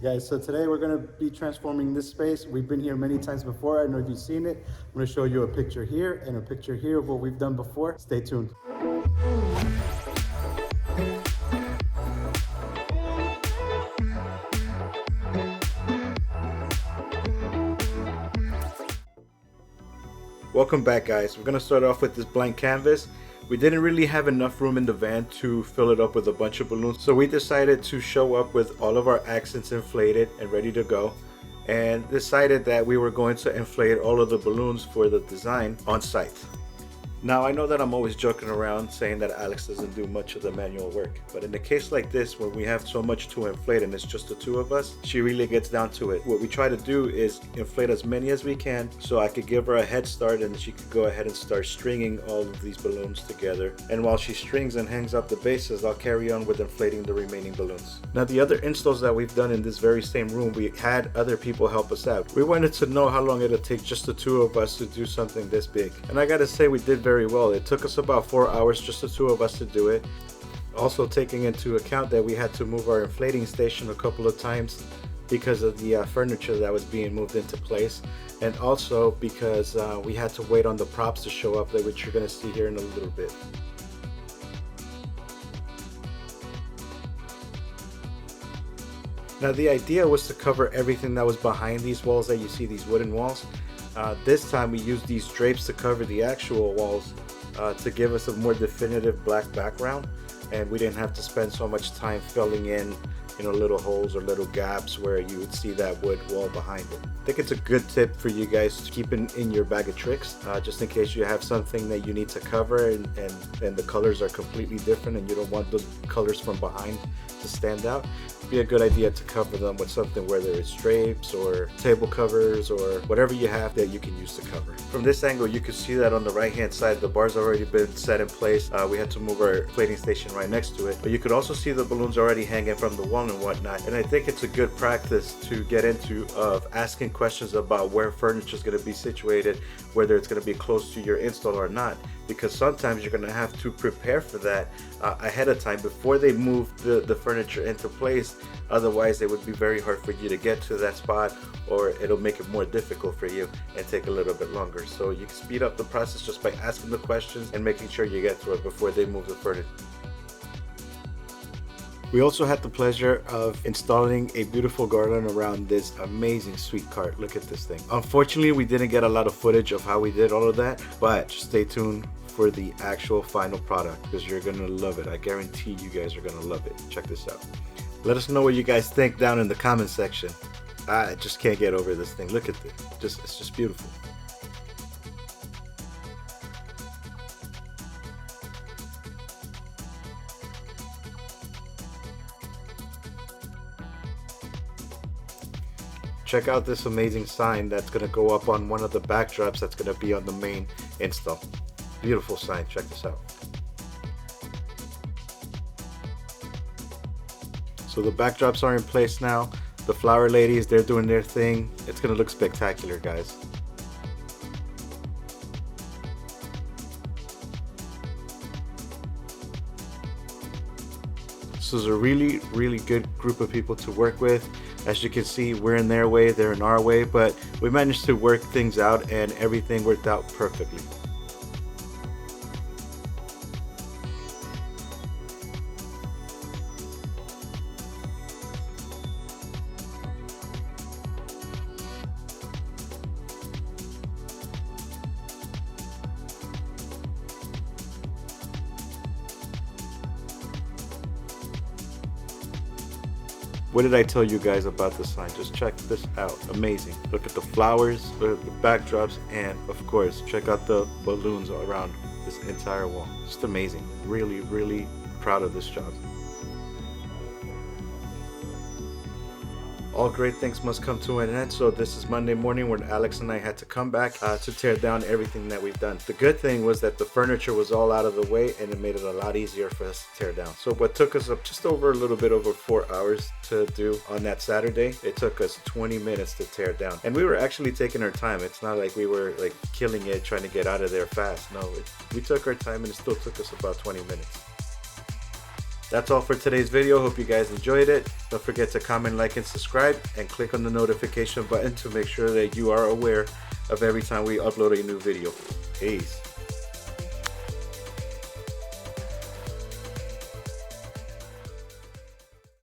Guys, so today we're going to be transforming this space. We've been here many times before. I don't know if you've seen it. I'm going to show you a picture here and a picture here of what we've done before. Stay tuned. Welcome back, guys. We're going to start off with this blank canvas. We didn't really have enough room in the van to fill it up with a bunch of balloons, so we decided to show up with all of our accents inflated and ready to go, and decided that we were going to inflate all of the balloons for the design on site. Now, I know that I'm always joking around saying that Alex doesn't do much of the manual work, but in a case like this, when we have so much to inflate and it's just the two of us, she really gets down to it. What we try to do is inflate as many as we can so I could give her a head start and she could go ahead and start stringing all of these balloons together. And while she strings and hangs up the bases, I'll carry on with inflating the remaining balloons. Now, the other installs that we've done in this very same room, we had other people help us out. We wanted to know how long it'd take just the two of us to do something this big. And I gotta say, we did very well. It took us about 4 hours, just the two of us, to do it. Also taking into account that we had to move our inflating station a couple of times because of the furniture that was being moved into place, and also because we had to wait on the props to show up, which you're going to see here in a little bit. Now, the idea was to cover everything that was behind these walls that you see, these wooden walls. This time we used these drapes to cover the actual walls to give us a more definitive black background, and we didn't have to spend so much time filling in, you know, little holes or little gaps where you would see that wood wall behind it. I think it's a good tip for you guys to keep in your bag of tricks, just in case you have something that you need to cover and the colors are completely different and you don't want those colors from behind to stand out. It'd be a good idea to cover them with something, whether it's drapes or table covers or whatever you have that you can use to cover. From this angle, you can see that on the right hand side, the bar's already been set in place. We had to move our inflating station right next to it, but you could also see the balloons already hanging from the wall and whatnot. And I think it's a good practice to get into of asking questions about where furniture is going to be situated, whether it's going to be close to your install or not, because sometimes you're going to have to prepare for that ahead of time before they move the furniture into place. Otherwise, it would be very hard for you to get to that spot, or it'll make it more difficult for you and take a little bit longer. So you can speed up the process just by asking the questions and making sure you get to it before they move the furniture. We also had the pleasure of installing a beautiful garland around this amazing sweet cart. Look at this thing. Unfortunately, we didn't get a lot of footage of how we did all of that, but just stay tuned for the actual final product because you're gonna love it. I guarantee you guys are gonna love it. Check this out. Let us know what you guys think down in the comment section. I just can't get over this thing. Look at this. It's just beautiful. Check out this amazing sign that's going to go up on one of the backdrops that's going to be on the main install. Beautiful sign. Check this out. So the backdrops are in place now. The flower ladies, they're doing their thing. It's going to look spectacular, guys. This is a really, really good group of people to work with. As you can see, we're in their way, they're in our way, but we managed to work things out and everything worked out perfectly. What did I tell you guys about the sign? Just check this out. Amazing. Look at the flowers, the backdrops, and of course, check out the balloons around this entire wall. Just amazing. Really, really proud of this job. All great things must come to an end, so this is Monday morning when Alex and I had to come back to tear down everything that we've done. The good thing was that the furniture was all out of the way and it made it a lot easier for us to tear down. So what took us up just over a little bit over 4 hours to do on that Saturday, it took us 20 minutes to tear down. And we were actually taking our time. It's not like we were like killing it trying to get out of there fast. No, we took our time and it still took us about 20 minutes. That's all for today's video. Hope you guys enjoyed it. Don't forget to comment, like, and subscribe, and click on the notification button to make sure that you are aware of every time we upload a new video. Peace.